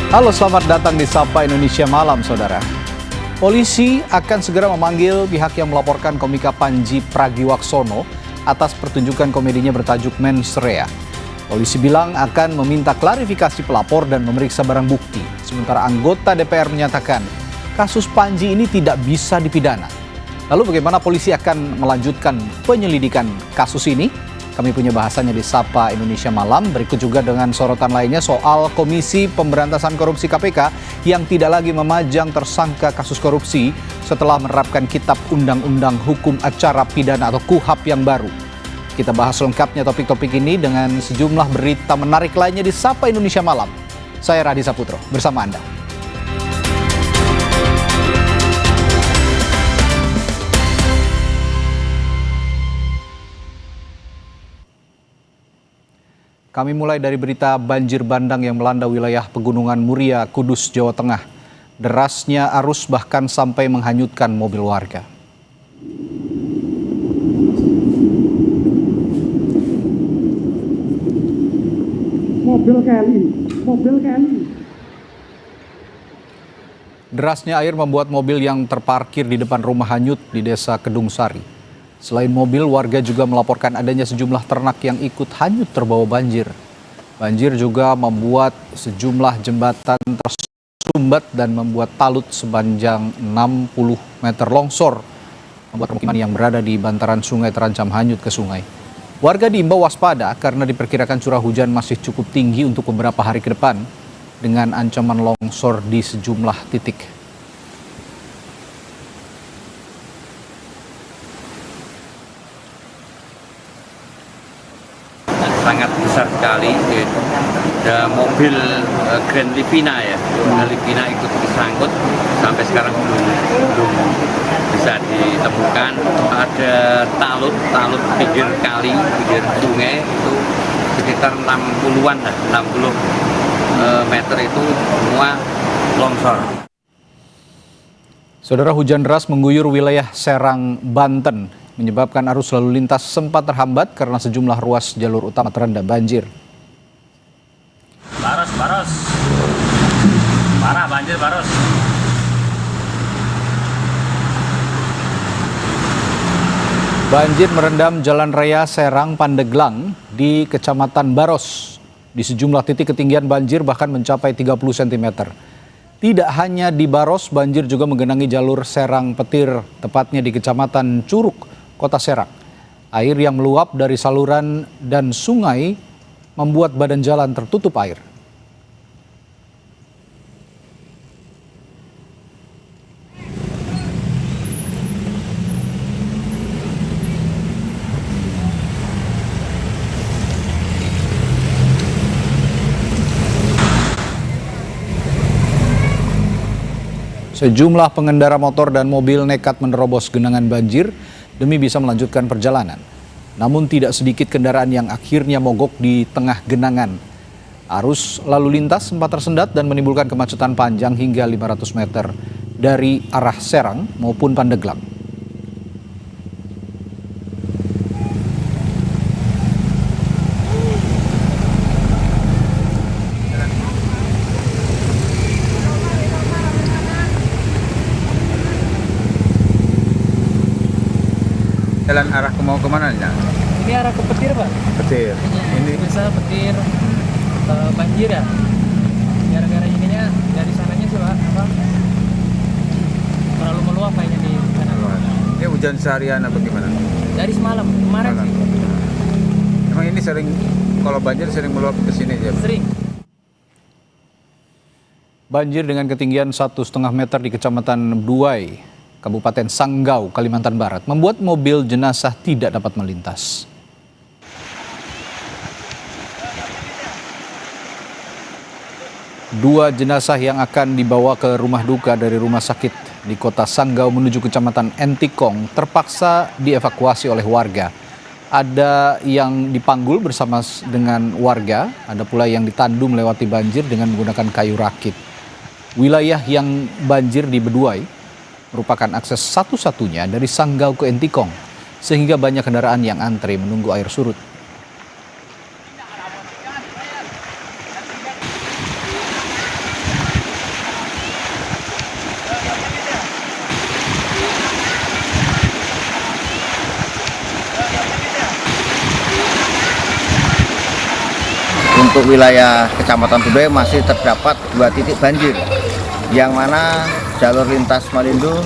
Halo, selamat datang di Sapa Indonesia Malam, saudara. Polisi akan segera memanggil pihak yang melaporkan komika Panji Pragiwaksono atas pertunjukan komedinya bertajuk Mens Rea. Polisi bilang akan meminta klarifikasi pelapor dan memeriksa barang bukti. Sementara anggota DPR menyatakan kasus Panji ini tidak bisa dipidana. Lalu bagaimana polisi akan melanjutkan penyelidikan kasus ini? Kami punya bahasannya di Sapa Indonesia Malam. Berikut juga dengan sorotan lainnya soal Komisi Pemberantasan Korupsi KPK yang tidak lagi memajang tersangka kasus korupsi setelah menerapkan Kitab Undang-Undang Hukum Acara Pidana atau KUHAP yang baru. Kita bahas lengkapnya topik-topik ini dengan sejumlah berita menarik lainnya di Sapa Indonesia Malam. Saya Radi Saputro, bersama Anda. Kami mulai dari berita banjir bandang yang melanda wilayah Pegunungan Muria, Kudus, Jawa Tengah. Derasnya arus bahkan sampai menghanyutkan mobil warga. Mobil Kelly. Derasnya air membuat mobil yang terparkir di depan rumah hanyut di Desa Kedung Sari. Selain mobil, warga juga melaporkan adanya sejumlah ternak yang ikut hanyut terbawa banjir. Banjir juga membuat sejumlah jembatan tersumbat dan membuat talut sepanjang 60 meter longsor. Membuat permukiman yang berada di bantaran sungai terancam hanyut ke sungai. Warga diimbau waspada karena diperkirakan curah hujan masih cukup tinggi untuk beberapa hari ke depan dengan ancaman longsor di sejumlah titik. Sangat besar sekali. Ada mobil Grand Livina ya, Grand Livina ikut disangkut, sampai sekarang belum bisa ditemukan. Ada talut pinggir kali, pinggir sungai itu sekitar 60-an lah, 60 meter itu semua longsor. Saudara, hujan deras mengguyur wilayah Serang, Banten, menyebabkan arus lalu lintas sempat terhambat karena sejumlah ruas jalur utama terendam banjir. Baros. Parah banjir Baros. Banjir merendam Jalan Raya Serang Pandeglang di Kecamatan Baros. Di sejumlah titik ketinggian banjir bahkan mencapai 30 cm. Tidak hanya di Baros, banjir juga menggenangi jalur Serang Petir, tepatnya di Kecamatan Curug, Kota Serang. Air yang meluap dari saluran dan sungai membuat badan jalan tertutup air. Sejumlah pengendara motor dan mobil nekat menerobos genangan banjir demi bisa melanjutkan perjalanan. Namun tidak sedikit kendaraan yang akhirnya mogok di tengah genangan. Arus lalu lintas sempat tersendat dan menimbulkan kemacetan panjang hingga 500 meter dari arah Serang maupun Pandeglang. Jalan arah mau kemana nih? Ini arah ke Petir, Pak. Petir. Ini bisa Petir banjir ya. Gara-gara ininya dari sananya sih, Pak. Terlalu meluap kayaknya di sana. Ini hujan seharian apa gimana? Dari semalam, kemarin sih. Emang ini kalau banjir sering meluap ke sini aja? Sering. Banjir dengan ketinggian 1,5 meter di Kecamatan Buai, Kabupaten Sanggau, Kalimantan Barat, membuat mobil jenazah tidak dapat melintas. Dua jenazah yang akan dibawa ke rumah duka dari rumah sakit di kota Sanggau menuju Kecamatan Entikong terpaksa dievakuasi oleh warga. Ada yang dipanggul bersama dengan warga, ada pula yang ditandu melewati banjir dengan menggunakan kayu rakit. Wilayah yang banjir di Beduai merupakan akses satu-satunya dari Sanggau ke Entikong, sehingga banyak kendaraan yang antre menunggu air surut. Untuk wilayah Kecamatan Bedue masih terdapat 2 titik banjir, yang mana jalur lintas Malindo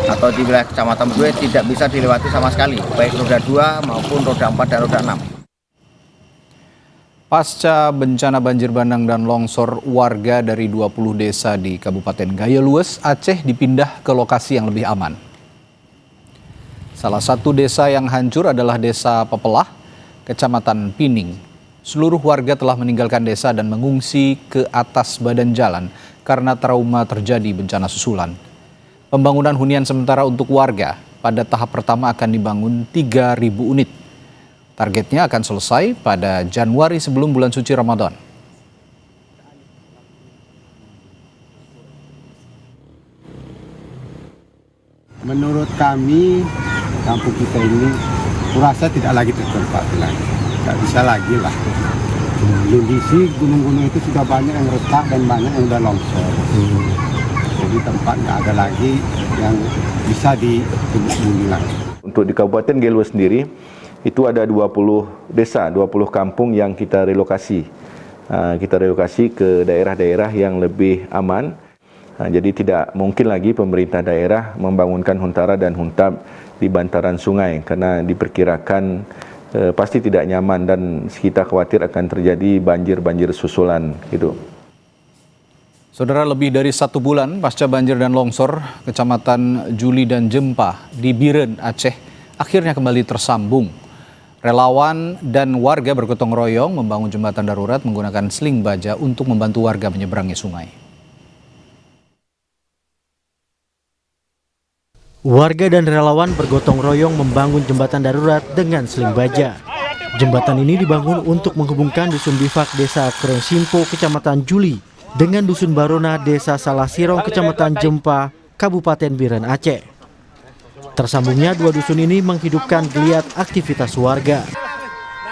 atau di wilayah Kecamatan Bedue tidak bisa dilewati sama sekali, baik roda 2 maupun roda 4 dan roda 6. Pasca bencana banjir bandang dan longsor, warga dari 20 desa di Kabupaten Gaya Lues, Aceh dipindah ke lokasi yang lebih aman. Salah satu desa yang hancur adalah Desa Pepelah, Kecamatan Pining. Seluruh warga telah meninggalkan desa dan mengungsi ke atas badan jalan karena trauma terjadi bencana susulan. Pembangunan hunian sementara untuk warga pada tahap pertama akan dibangun 3.000 unit. Targetnya akan selesai pada Januari sebelum bulan suci Ramadan. Menurut kami, kampung kita ini kurasa tidak lagi tertempati lagi. Nggak bisa lagi lah. Kondisi gunung-gunung itu sudah banyak yang retak dan banyak yang udah longsor. Jadi tempat nggak ada lagi yang bisa dihuni lagi. Untuk di Kabupaten Gaya Lues sendiri, itu ada 20 desa, 20 kampung yang kita relokasi. Kita relokasi ke daerah-daerah yang lebih aman. Jadi tidak mungkin lagi pemerintah daerah membangunkan huntara dan huntap di bantaran sungai karena diperkirakan pasti tidak nyaman dan kita khawatir akan terjadi banjir-banjir susulan gitu. Saudara, lebih dari 1 bulan pasca banjir dan longsor, Kecamatan Juli dan Jempa di Biren, Aceh akhirnya kembali tersambung. Relawan dan warga bergotong royong membangun jembatan darurat menggunakan sling baja untuk membantu warga menyeberangi sungai. Warga dan relawan bergotong royong membangun jembatan darurat dengan sling baja. Jembatan ini dibangun untuk menghubungkan Dusun Bifak Desa Keren Simpo, Kecamatan Juli, dengan Dusun Barona, Desa Salah Sirong, Kecamatan Jempa, Kabupaten Biren, Aceh. Tersambungnya 2 dusun ini menghidupkan geliat aktivitas warga.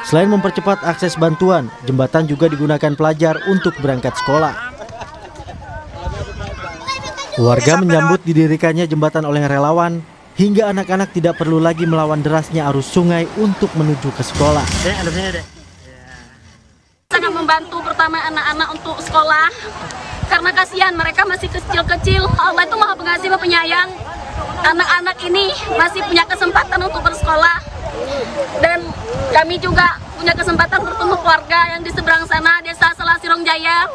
Selain mempercepat akses bantuan, jembatan juga digunakan pelajar untuk berangkat sekolah. Warga menyambut didirikannya jembatan oleh relawan, hingga anak-anak tidak perlu lagi melawan derasnya arus sungai untuk menuju ke sekolah. Sangat membantu pertama anak-anak untuk sekolah, karena kasihan mereka masih kecil-kecil. Allah itu Maha Pengasih, Maha Penyayang. Anak-anak ini masih punya kesempatan untuk bersekolah, dan kami juga punya kesempatan bertemu keluarga yang di seberang sana, Desa Salah Sirong Jaya.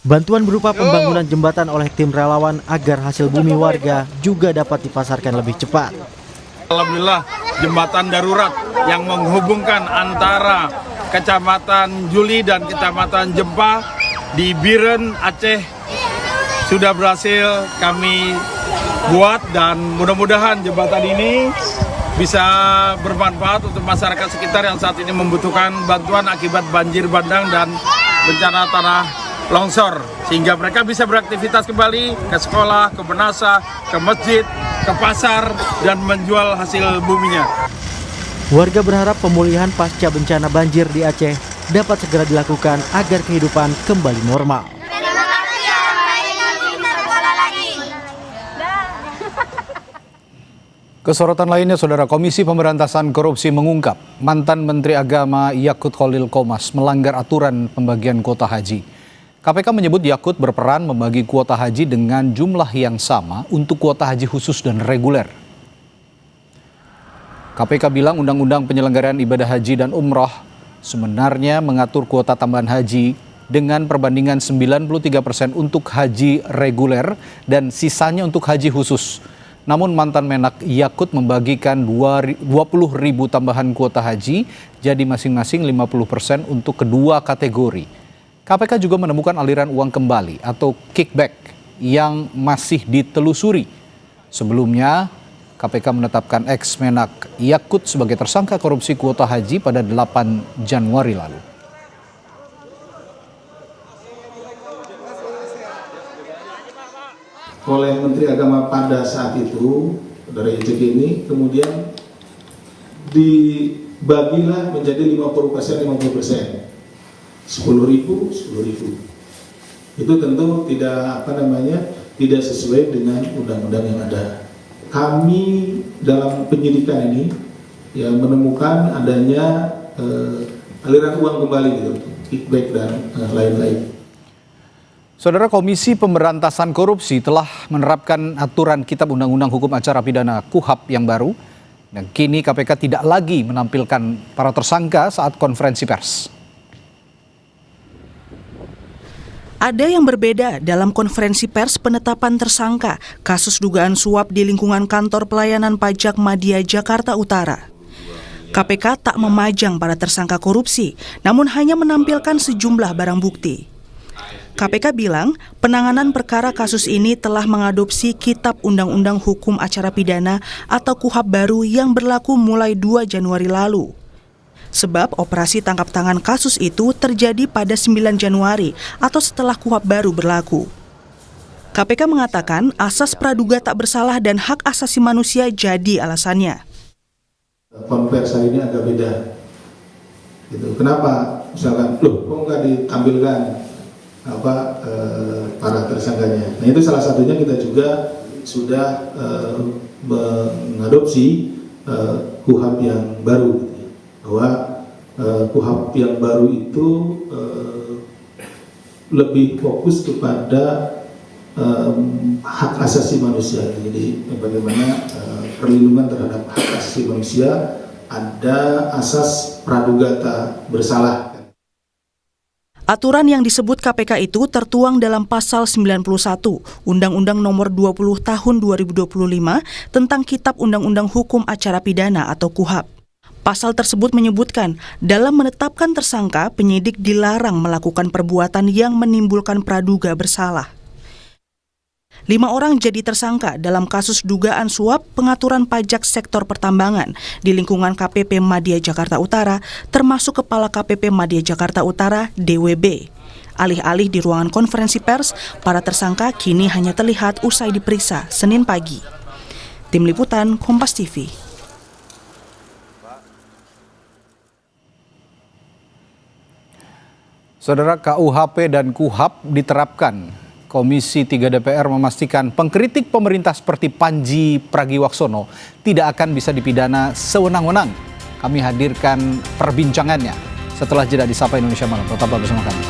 Bantuan berupa pembangunan jembatan oleh tim relawan agar hasil bumi warga juga dapat dipasarkan lebih cepat. Alhamdulillah, jembatan darurat yang menghubungkan antara Kecamatan Juli dan Kecamatan Jempa di Biren, Aceh sudah berhasil kami buat, dan mudah-mudahan jembatan ini bisa bermanfaat untuk masyarakat sekitar yang saat ini membutuhkan bantuan akibat banjir bandang dan bencana tanah longsor, sehingga mereka bisa beraktivitas kembali ke sekolah, ke benasa, ke masjid, ke pasar, dan menjual hasil buminya. Warga berharap pemulihan pasca bencana banjir di Aceh dapat segera dilakukan agar kehidupan kembali normal. Kesorotan lainnya, Saudara, Komisi Pemberantasan Korupsi mengungkap mantan Menteri Agama Yakut Khalil Qomas melanggar aturan pembagian kuota haji. KPK menyebut Yakut berperan membagi kuota haji dengan jumlah yang sama untuk kuota haji khusus dan reguler. KPK bilang Undang-Undang Penyelenggaraan Ibadah Haji dan Umroh sebenarnya mengatur kuota tambahan haji dengan perbandingan 93% untuk haji reguler dan sisanya untuk haji khusus. Namun mantan Menak Yakut membagikan 20.000 tambahan kuota haji, jadi masing-masing 50% untuk kedua kategori. KPK juga menemukan aliran uang kembali atau kickback yang masih ditelusuri. Sebelumnya, KPK menetapkan ex-Menak Yakut sebagai tersangka korupsi kuota haji pada 8 Januari lalu. Oleh Menteri Agama pada saat itu, saudara YCG ini kemudian dibagilah menjadi 50%, 50%. 10.000. Itu tentu tidak sesuai dengan undang-undang yang ada. Kami dalam penyidikan ini ya menemukan adanya aliran uang kembali gitu, kickback dan lain-lain. Saudara, Komisi Pemberantasan Korupsi telah menerapkan aturan Kitab Undang-Undang Hukum Acara Pidana KUHAP yang baru, dan kini KPK tidak lagi menampilkan para tersangka saat konferensi pers. Ada yang berbeda dalam konferensi pers penetapan tersangka kasus dugaan suap di lingkungan kantor pelayanan pajak Madya Jakarta Utara. KPK tak memajang para tersangka korupsi, namun hanya menampilkan sejumlah barang bukti. KPK bilang penanganan perkara kasus ini telah mengadopsi Kitab Undang-Undang Hukum Acara Pidana atau KUHAP baru yang berlaku mulai 2 Januari lalu. Sebab operasi tangkap tangan kasus itu terjadi pada 9 Januari atau setelah KUHAP baru berlaku. KPK mengatakan asas praduga tak bersalah dan hak asasi manusia jadi alasannya. Konversi ini agak beda. Gitu. Kenapa? Misalkan, kok nggak ditampilkan para tersangkanya? Nah, itu salah satunya kita juga sudah mengadopsi KUHAP yang baru. Bahwa KUHAP yang baru itu lebih fokus kepada hak asasi manusia. Jadi bagaimana perlindungan terhadap hak asasi manusia, ada asas praduga tak bersalah. Aturan yang disebut KPK itu tertuang dalam pasal 91 Undang-Undang Nomor 20 Tahun 2025 tentang Kitab Undang-Undang Hukum Acara Pidana atau KUHAP. Pasal tersebut menyebutkan, dalam menetapkan tersangka, penyidik dilarang melakukan perbuatan yang menimbulkan praduga bersalah. 5 orang jadi tersangka dalam kasus dugaan suap pengaturan pajak sektor pertambangan di lingkungan KPP Madya Jakarta Utara, termasuk Kepala KPP Madya Jakarta Utara, DWB. Alih-alih di ruangan konferensi pers, para tersangka kini hanya terlihat usai diperiksa Senin pagi. Tim Liputan, Kompas TV. Saudara, KUHP dan KUHAP diterapkan. Komisi 3 DPR memastikan pengkritik pemerintah seperti Panji Pragiwaksono tidak akan bisa dipidana sewenang-wenang. Kami hadirkan perbincangannya setelah jeda di Sapa Indonesia Malam. Tetaplah bersama kami.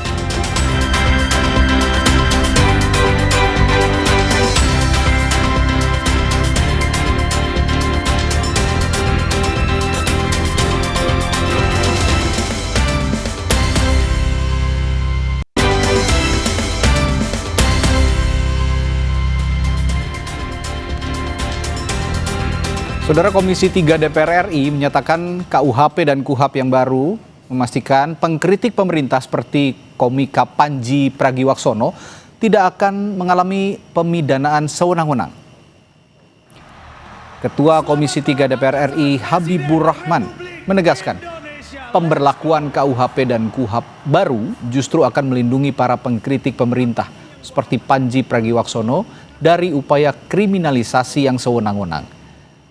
Saudara, Komisi 3 DPR RI menyatakan KUHP dan KUHAP yang baru memastikan pengkritik pemerintah seperti komika Panji Pragiwaksono tidak akan mengalami pemidanaan sewenang-wenang. Ketua Komisi 3 DPR RI Habibur Rahman menegaskan pemberlakuan KUHP dan KUHAP baru justru akan melindungi para pengkritik pemerintah seperti Panji Pragiwaksono dari upaya kriminalisasi yang sewenang-wenang.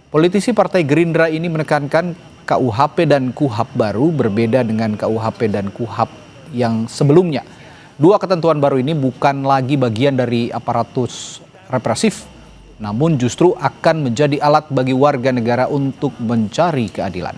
Politisi Partai Gerindra ini menekankan KUHP dan KUHAP baru berbeda dengan KUHP dan KUHAP yang sebelumnya. Dua ketentuan baru ini bukan lagi bagian dari aparatus represif, namun justru akan menjadi alat bagi warga negara untuk mencari keadilan.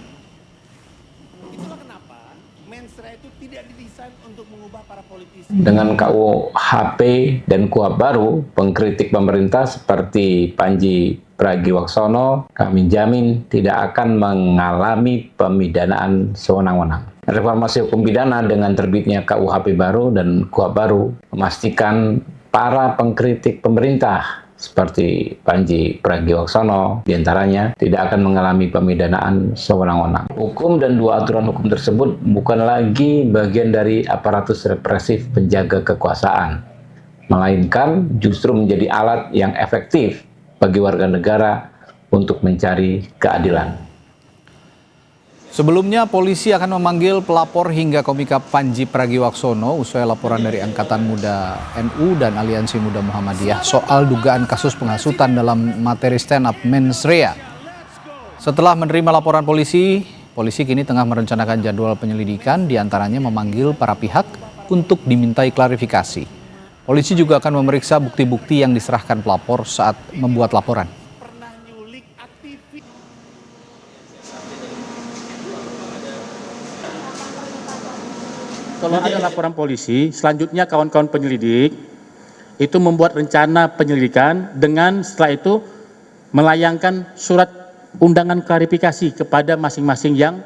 Dengan KUHP dan KUHAP baru, pengkritik pemerintah seperti Panji Pragiwaksono kami jamin tidak akan mengalami pemidanaan sewenang-wenang. Reformasi hukum pidana dengan terbitnya KUHP baru dan KUHAP baru memastikan para pengkritik pemerintah seperti Panji Pragiwaksono diantaranya tidak akan mengalami pemidanaan sewenang-wenang. Hukum dan dua aturan hukum tersebut bukan lagi bagian dari aparatus represif penjaga kekuasaan, melainkan justru menjadi alat yang efektif bagi warga negara untuk mencari keadilan. Sebelumnya, polisi akan memanggil pelapor hingga komika Panji Pragiwaksono usai laporan dari Angkatan Muda NU dan Aliansi Muda Muhammadiyah soal dugaan kasus penghasutan dalam materi stand-up Mens Rea. Setelah menerima laporan polisi kini tengah merencanakan jadwal penyelidikan, diantaranya memanggil para pihak untuk dimintai klarifikasi. Polisi juga akan memeriksa bukti-bukti yang diserahkan pelapor saat membuat laporan. kalau ada laporan polisi, selanjutnya kawan-kawan penyelidik itu membuat rencana penyelidikan dengan setelah itu melayangkan surat undangan klarifikasi kepada masing-masing yang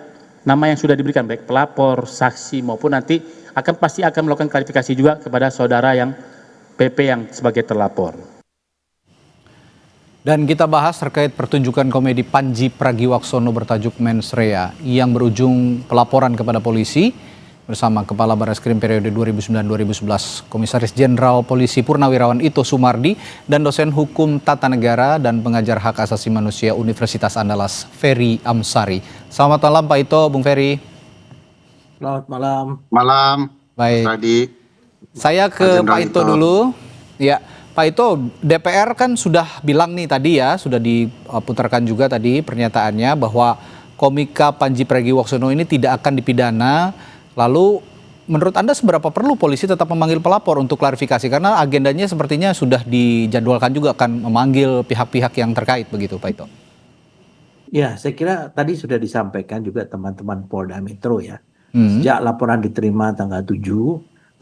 nama yang sudah diberikan, baik pelapor, saksi maupun nanti pasti akan melakukan klarifikasi juga kepada saudara yang PP yang sebagai terlapor. Dan kita bahas terkait pertunjukan komedi Panji Pragiwaksono bertajuk Mens Rea yang berujung pelaporan kepada polisi bersama Kepala Barreskrim periode 2009-2011, Komisaris Jenderal Polisi Purnawirawan Ito Sumardi dan dosen hukum tata negara dan pengajar hak asasi manusia Universitas Andalas Ferry Amsari. Selamat malam Pak Ito, Bung Ferry. Selamat malam. Malam. Baik. Tadi. Saya ke Pak Ito dulu. Ya, Pak Ito, DPR kan sudah bilang nih tadi ya, sudah diputarkan juga tadi pernyataannya bahwa komika Panji Pragiwaksono ini tidak akan dipidana. Lalu menurut Anda seberapa perlu polisi tetap memanggil pelapor untuk klarifikasi? Karena agendanya sepertinya sudah dijadwalkan juga akan memanggil pihak-pihak yang terkait begitu Pak Ito. Ya, saya kira tadi sudah disampaikan juga teman-teman Polda Metro ya. Sejak laporan diterima tanggal 7,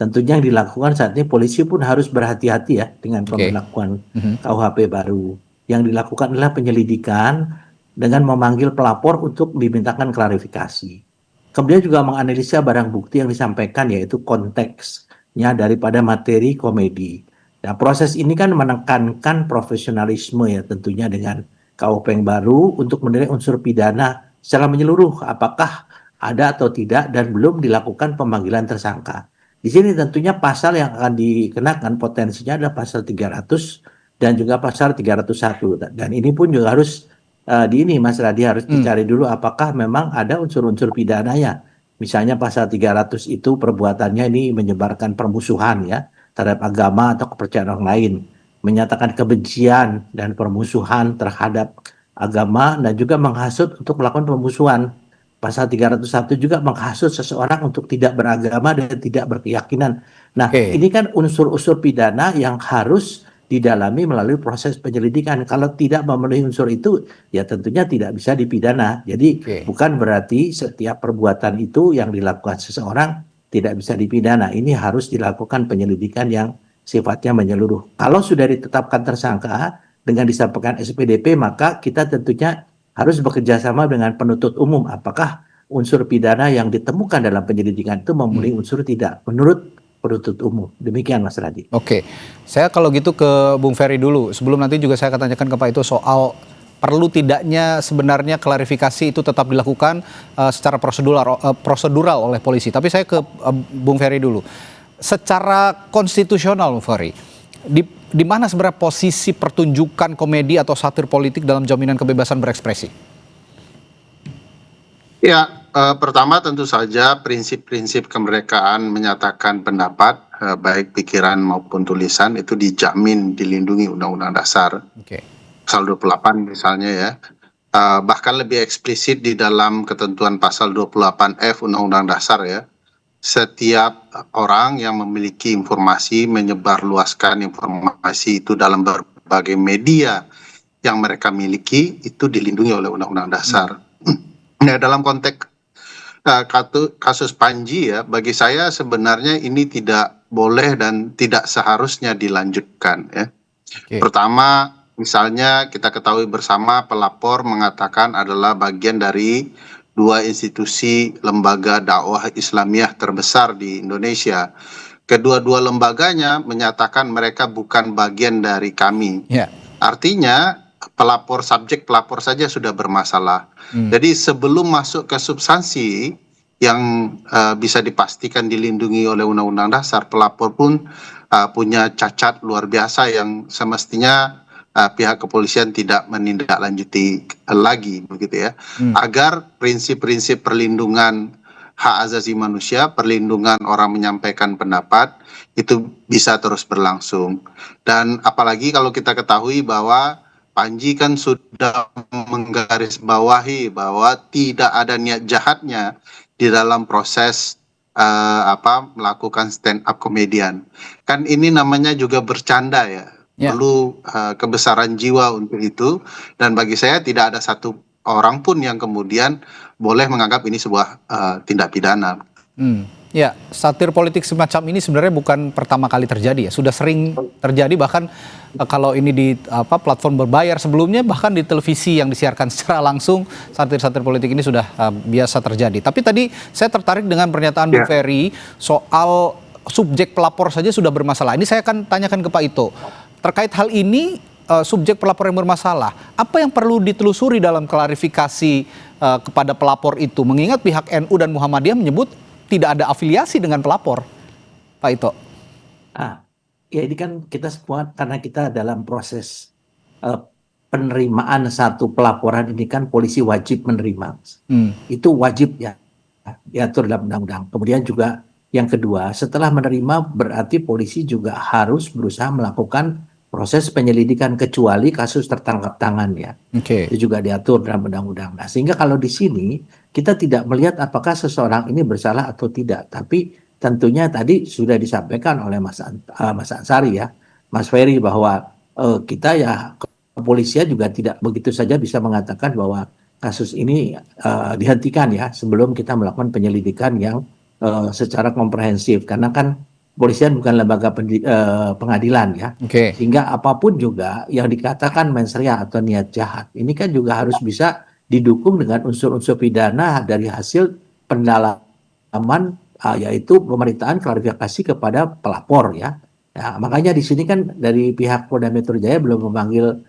tentunya yang dilakukan saat ini polisi pun harus berhati-hati ya dengan pemberlakuan KUHP baru. Yang dilakukan adalah penyelidikan dengan memanggil pelapor untuk dimintakan klarifikasi. Kemudian juga menganalisa barang bukti yang disampaikan yaitu konteksnya daripada materi komedi. Nah, proses ini kan menekankan profesionalisme ya tentunya dengan KUHP yang baru untuk menilai unsur pidana secara menyeluruh apakah ada atau tidak dan belum dilakukan pemanggilan tersangka. Di sini tentunya pasal yang akan dikenakan potensinya adalah pasal 300 dan juga pasal 301 dan ini pun juga harus Mas Radi harus dicari dulu apakah memang ada unsur-unsur pidananya. Misalnya pasal 300 itu perbuatannya ini menyebarkan permusuhan ya terhadap agama atau kepercayaan orang lain, menyatakan kebencian dan permusuhan terhadap agama dan juga menghasut untuk melakukan permusuhan. Pasal 301 juga menghasut seseorang untuk tidak beragama dan tidak berkeyakinan. Nah, ini kan unsur-unsur pidana yang harus didalami melalui proses penyelidikan. Kalau tidak memenuhi unsur itu, ya tentunya tidak bisa dipidana. Jadi bukan berarti setiap perbuatan itu yang dilakukan seseorang tidak bisa dipidana. Ini harus dilakukan penyelidikan yang sifatnya menyeluruh. Kalau sudah ditetapkan tersangka dengan disampaikan SPDP, maka kita tentunya harus bekerja sama dengan penuntut umum. Apakah unsur pidana yang ditemukan dalam penyelidikan itu memenuhi unsur tidak? Menurut penuntut umum. Demikian Mas Radi. Oke, saya kalau gitu ke Bung Ferry dulu. Sebelum nanti juga saya akan tanyakan ke Pak Ito soal perlu tidaknya sebenarnya klarifikasi itu tetap dilakukan secara prosedural oleh polisi. Tapi saya ke Bung Ferry dulu. Secara konstitusional Bung Ferry, di mana sebenarnya posisi pertunjukan komedi atau satir politik dalam jaminan kebebasan berekspresi? Ya, pertama tentu saja prinsip-prinsip kemerdekaan menyatakan pendapat, baik pikiran maupun tulisan itu dijamin dilindungi Undang-Undang Dasar. Pasal 28 misalnya ya. Bahkan lebih eksplisit di dalam ketentuan pasal 28F Undang-Undang Dasar ya. Setiap orang yang memiliki informasi menyebarluaskan informasi itu dalam berbagai media yang mereka miliki itu dilindungi oleh Undang-Undang Dasar. Nah, dalam konteks kasus Panji ya, bagi saya sebenarnya ini tidak boleh dan tidak seharusnya dilanjutkan ya. Pertama, misalnya kita ketahui bersama pelapor mengatakan adalah bagian dari dua institusi lembaga dakwah Islamiyah terbesar di Indonesia. Kedua-dua lembaganya menyatakan mereka bukan bagian dari kami. Artinya subjek pelapor saja sudah bermasalah. Jadi sebelum masuk ke substansi yang bisa dipastikan dilindungi oleh Undang-Undang Dasar, pelapor pun punya cacat luar biasa yang semestinya pihak kepolisian tidak menindaklanjuti lagi, begitu ya. Agar prinsip-prinsip perlindungan hak asasi manusia, perlindungan orang menyampaikan pendapat itu bisa terus berlangsung. Dan apalagi kalau kita ketahui bahwa Panji kan sudah menggarisbawahi bahwa tidak ada niat jahatnya di dalam proses melakukan stand up komedian. Kan ini namanya juga bercanda ya. Perlu kebesaran jiwa untuk itu, dan bagi saya tidak ada satu orang pun yang kemudian boleh menganggap ini sebuah tindak pidana. Ya, satir politik semacam ini sebenarnya bukan pertama kali terjadi ya. Sudah sering terjadi, bahkan kalau ini di platform berbayar sebelumnya, bahkan di televisi yang disiarkan secara langsung, satir-satir politik ini sudah biasa terjadi. Tapi tadi saya tertarik dengan pernyataan Bu Ferry soal subjek pelapor saja sudah bermasalah. Ini saya akan tanyakan ke Pak Ito. Terkait hal ini, subjek pelapor yang bermasalah, apa yang perlu ditelusuri dalam klarifikasi kepada pelapor itu? Mengingat pihak NU dan Muhammadiyah menyebut tidak ada afiliasi dengan pelapor, Pak Ito. Ya ini kan kita semua karena kita dalam proses penerimaan satu pelaporan ini kan polisi wajib menerima. Itu wajib ya diatur dalam undang-undang. Kemudian juga yang kedua, setelah menerima berarti polisi juga harus berusaha melakukan proses penyelidikan kecuali kasus tertangkap tangan ya. Itu juga diatur dalam undang-undang. Nah, sehingga kalau di sini kita tidak melihat apakah seseorang ini bersalah atau tidak, tapi tentunya tadi sudah disampaikan oleh Mas Ansari ya, Mas Ferry, bahwa kita ya kepolisian juga tidak begitu saja bisa mengatakan bahwa kasus ini dihentikan ya sebelum kita melakukan penyelidikan yang secara komprehensif, karena kan kepolisian bukan lembaga pengadilan ya, sehingga apapun juga yang dikatakan mens rea atau niat jahat ini kan juga harus bisa didukung dengan unsur-unsur pidana dari hasil pendalaman, yaitu pemeriksaan klarifikasi kepada pelapor ya. Nah, makanya di sini kan dari pihak Polda Metro Jaya belum memanggil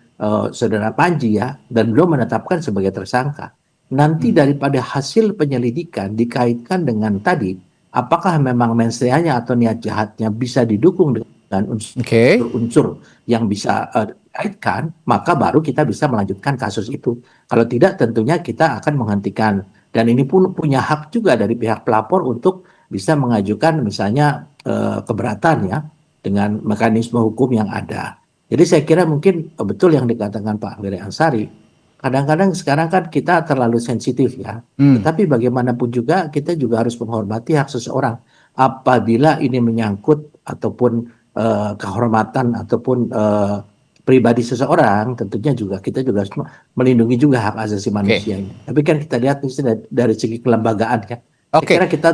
saudara Panji ya, dan belum menetapkan sebagai tersangka. Nanti daripada hasil penyelidikan dikaitkan dengan tadi, apakah memang mens rea-nya atau niat jahatnya bisa didukung dengan unsur-unsur yang bisa dikaitkan, maka baru kita bisa melanjutkan kasus itu. Kalau tidak, tentunya kita akan menghentikan. Dan ini pun punya hak juga dari pihak pelapor untuk bisa mengajukan misalnya keberatan ya dengan mekanisme hukum yang ada. Jadi saya kira mungkin betul yang dikatakan Pak Ferry Ansari. Kadang-kadang sekarang kan kita terlalu sensitif ya. Tetapi bagaimanapun juga kita juga harus menghormati hak seseorang. Apabila ini menyangkut ataupun kehormatan ataupun pribadi seseorang, tentunya juga kita juga harus melindungi juga hak asasi manusia ini. Tapi kan kita lihat dari segi kelembagaan kan. Saya kira kita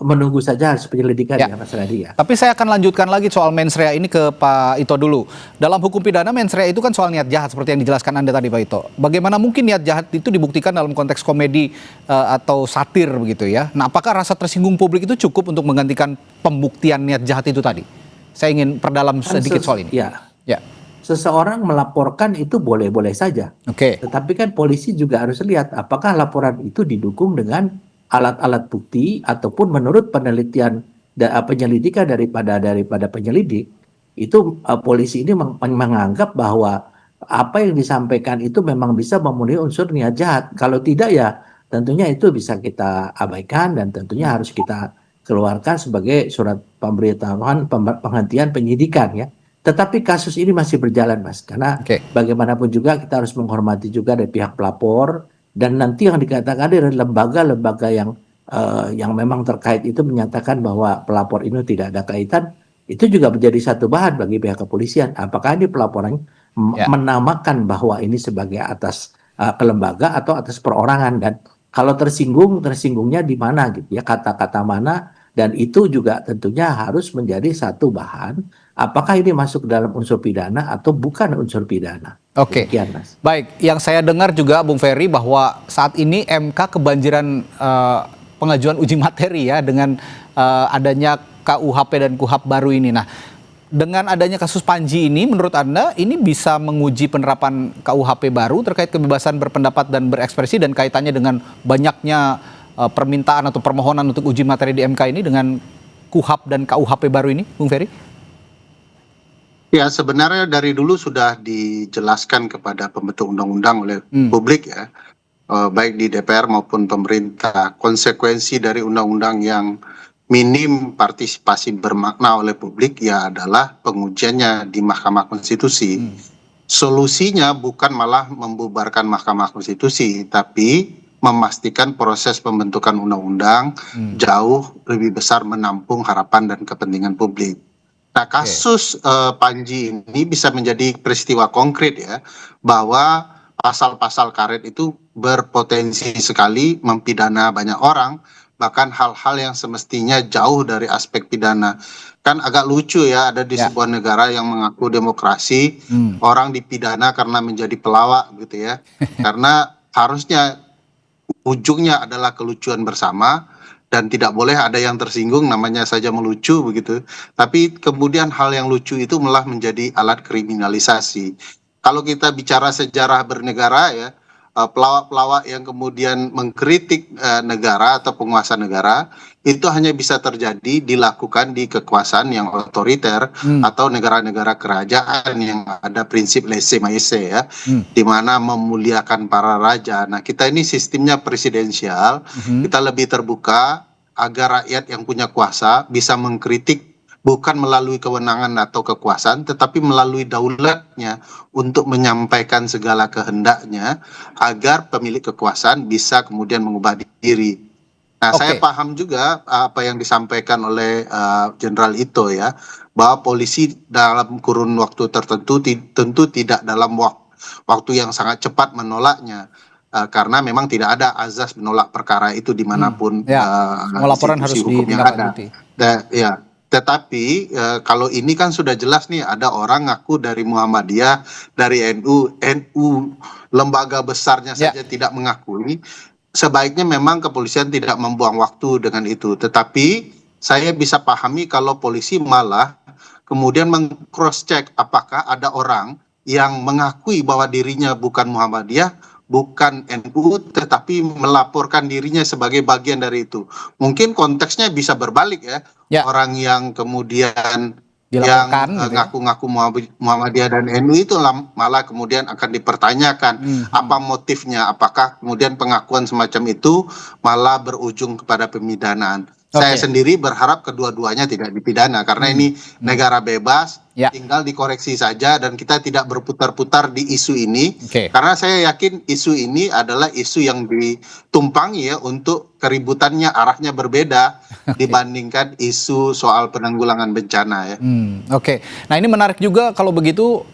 menunggu saja hasil penyelidikan ya Mas Radi ya. Tapi saya akan lanjutkan lagi soal mens rea ini ke Pak Ito dulu. Dalam hukum pidana mens rea itu kan soal niat jahat seperti yang dijelaskan Anda tadi Pak Ito. Bagaimana mungkin niat jahat itu dibuktikan dalam konteks komedi atau satir begitu ya. Nah, apakah rasa tersinggung publik itu cukup untuk menggantikan pembuktian niat jahat itu tadi? Saya ingin perdalam sedikit soal ini. Ya. Seseorang melaporkan itu boleh-boleh saja. Tetapi kan polisi juga harus lihat apakah laporan itu didukung dengan alat-alat bukti ataupun menurut penelitian penyelidikan daripada penyelidik itu polisi ini menganggap bahwa apa yang disampaikan itu memang bisa memenuhi unsur niat jahat. Kalau tidak ya tentunya itu bisa kita abaikan dan tentunya harus kita keluarkan sebagai surat pemberitahuan penghentian penyidikan ya. Tetapi kasus ini masih berjalan Mas, karena bagaimanapun juga kita harus menghormati juga dari pihak pelapor. Dan nanti yang dikatakan dari lembaga-lembaga yang memang terkait itu menyatakan bahwa pelapor ini tidak ada kaitan, itu juga menjadi satu bahan bagi pihak kepolisian. Apakah ini pelaporan menamakan bahwa ini sebagai atas kelembaga atau atas perorangan, dan kalau tersinggungnya di mana gitu ya, kata-kata mana, dan itu juga tentunya harus menjadi satu bahan. Apakah ini masuk dalam unsur pidana atau bukan unsur pidana? Demikian, Mas. Baik, yang saya dengar juga Bung Ferry bahwa saat ini MK kebanjiran pengajuan uji materi ya dengan adanya KUHP dan KUHAP baru ini. Nah, dengan adanya kasus Panji ini, menurut Anda ini bisa menguji penerapan KUHP baru terkait kebebasan berpendapat dan berekspresi dan kaitannya dengan banyaknya permintaan atau permohonan untuk uji materi di MK ini dengan KUHAP dan KUHP baru ini, Bung Ferry? Ya, sebenarnya dari dulu sudah dijelaskan kepada pembentuk undang-undang oleh publik ya, baik di DPR maupun pemerintah, konsekuensi dari undang-undang yang minim partisipasi bermakna oleh publik ya adalah pengujiannya di Mahkamah Konstitusi. Solusinya bukan malah membubarkan Mahkamah Konstitusi, tapi memastikan proses pembentukan undang-undang jauh lebih besar menampung harapan dan kepentingan publik. Nah, kasus Panji ini bisa menjadi peristiwa konkret ya, bahwa pasal-pasal karet itu berpotensi sekali mempidana banyak orang, bahkan hal-hal yang semestinya jauh dari aspek pidana. Kan agak lucu ya, ada di sebuah negara yang mengaku demokrasi, orang dipidana karena menjadi pelawak gitu ya. Karena harusnya ujungnya adalah kelucuan bersama dan tidak boleh ada yang tersinggung, namanya saja melucu begitu. Tapi kemudian hal yang lucu itu malah menjadi alat kriminalisasi. Kalau kita bicara sejarah bernegara ya, pelawak-pelawak yang kemudian mengkritik negara atau penguasa negara itu hanya bisa terjadi dilakukan di kekuasaan yang otoriter atau negara-negara kerajaan yang ada prinsip laissez-faire ya, di mana memuliakan para raja. Nah, kita ini sistemnya presidensial, kita lebih terbuka agar rakyat yang punya kuasa bisa mengkritik bukan melalui kewenangan atau kekuasaan, tetapi melalui daulatnya untuk menyampaikan segala kehendaknya agar pemilik kekuasaan bisa kemudian mengubah diri. Nah, saya paham juga apa yang disampaikan oleh Jenderal Ito ya, bahwa polisi dalam kurun waktu tertentu tentu tidak dalam waktu yang sangat cepat menolaknya. Karena memang tidak ada azas menolak perkara itu dimanapun laporan harus hukum yang ada. Ya. Tetapi kalau ini kan sudah jelas nih, ada orang ngaku dari Muhammadiyah, dari NU lembaga besarnya saja tidak mengakui. Sebaiknya memang kepolisian tidak membuang waktu dengan itu. Tetapi saya bisa pahami kalau polisi malah kemudian meng-cross check apakah ada orang yang mengakui bahwa dirinya bukan Muhammadiyah, bukan NU, tetapi melaporkan dirinya sebagai bagian dari itu. Mungkin konteksnya bisa berbalik ya. Orang yang kemudian dilaporkan, yang ngaku-ngaku Muhammadiyah dan NU itu malah kemudian akan dipertanyakan apa motifnya, apakah kemudian pengakuan semacam itu malah berujung kepada pemidanaan. Saya sendiri berharap kedua-duanya tidak dipidana karena ini negara bebas, tinggal dikoreksi saja dan kita tidak berputar-putar di isu ini. Karena saya yakin isu ini adalah isu yang ditumpangi ya untuk keributannya arahnya berbeda dibandingkan isu soal penanggulangan bencana ya. Nah, ini menarik juga kalau begitu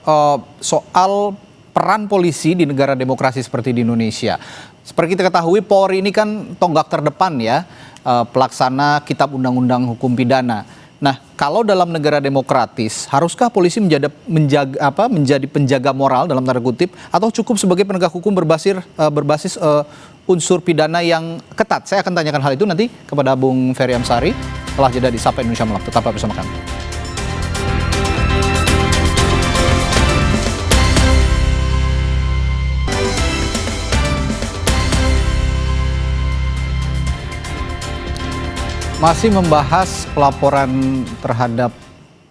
soal peran polisi di negara demokrasi seperti di Indonesia. Seperti kita ketahui, Polri ini kan tonggak terdepan ya, pelaksana Kitab Undang-Undang Hukum Pidana. Nah, kalau dalam negara demokratis, haruskah polisi menjadi penjaga moral dalam tanda kutip, atau cukup sebagai penegak hukum berbasis unsur pidana yang ketat? Saya akan tanyakan hal itu nanti kepada Bung Ferry Amsari setelah jeda di Sapa Indonesia Malam. Tetaplah bersama kami. Masih membahas pelaporan terhadap